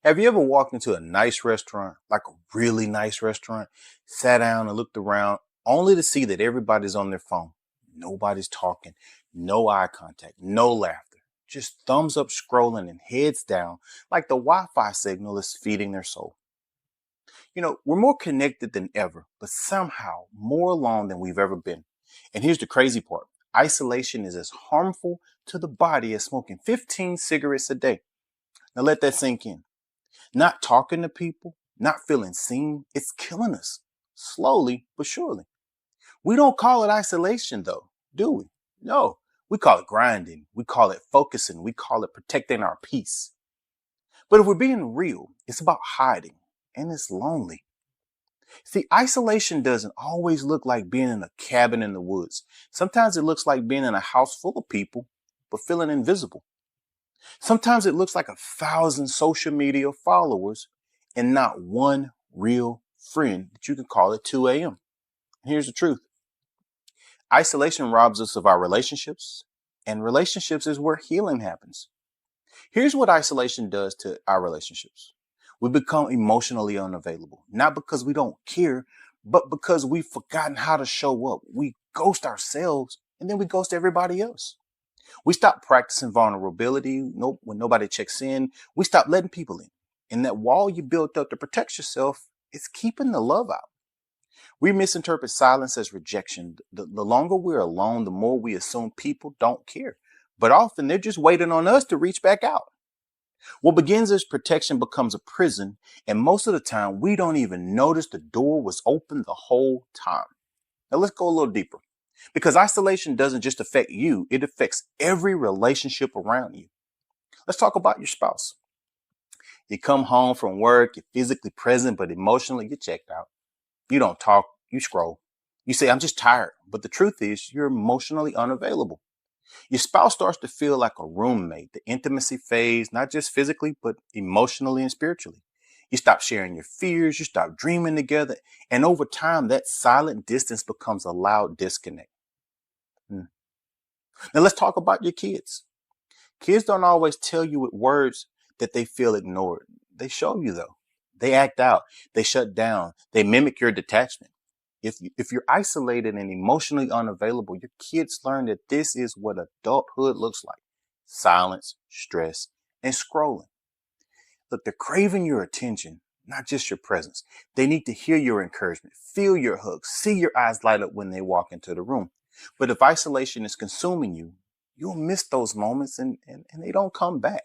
Have you ever walked into a nice restaurant, like a really nice restaurant, sat down and looked around, only to see that everybody's on their phone? Nobody's talking, no eye contact, no laughter, just thumbs up scrolling and heads down, like the Wi Fi signal is feeding their soul. We're more connected than ever, but somehow more alone than we've ever been. And here's the crazy part: isolation is as harmful to the body as smoking 15 cigarettes a day. Now let that sink in. Not talking to people, not feeling seen, it's killing us. Slowly but surely. We don't call it isolation though, do we? No. We call it grinding. We call it focusing. We call it protecting our peace. But if we're being real, it's about hiding, and it's lonely. See, isolation doesn't always look like being in a cabin in the woods. Sometimes it looks like being in a house full of people, but feeling invisible. Sometimes it looks like 1,000 social media followers and not one real friend that you can call at 2 a.m. Here's the truth: isolation robs us of our relationships, and relationships is where healing happens. Here's what isolation does to our relationships: we become emotionally unavailable, not because we don't care, but because we've forgotten how to show up. We ghost ourselves and then we ghost everybody else. We stop practicing vulnerability. Nope, when nobody checks in, we stop letting people in. And that wall you built up to protect yourself is keeping the love out. We misinterpret silence as rejection. The longer we're alone, the more we assume people don't care. But often they're just waiting on us to reach back out. What begins as protection becomes a prison, and most of the time we don't even notice the door was open the whole time. Now let's go a little deeper. Because isolation doesn't just affect you, it affects every relationship around you. Let's talk about your spouse. You come home from work, you're physically present, but emotionally you're checked out. You don't talk, you scroll. You say, I'm just tired. But the truth is, you're emotionally unavailable. Your spouse starts to feel like a roommate. The intimacy fades, not just physically, but emotionally and spiritually. You stop sharing your fears, you stop dreaming together, and over time, that silent distance becomes a loud disconnect. Hmm. Now, let's talk about your kids. Kids don't always tell you with words that they feel ignored. They show you, though. They act out, they shut down, they mimic your detachment. If you're isolated and emotionally unavailable, your kids learn that this is what adulthood looks like: silence, stress, and scrolling. Look, they're craving your attention, not just your presence. They need to hear your encouragement, feel your hugs, see your eyes light up when they walk into the room. But if isolation is consuming you, you'll miss those moments and they don't come back.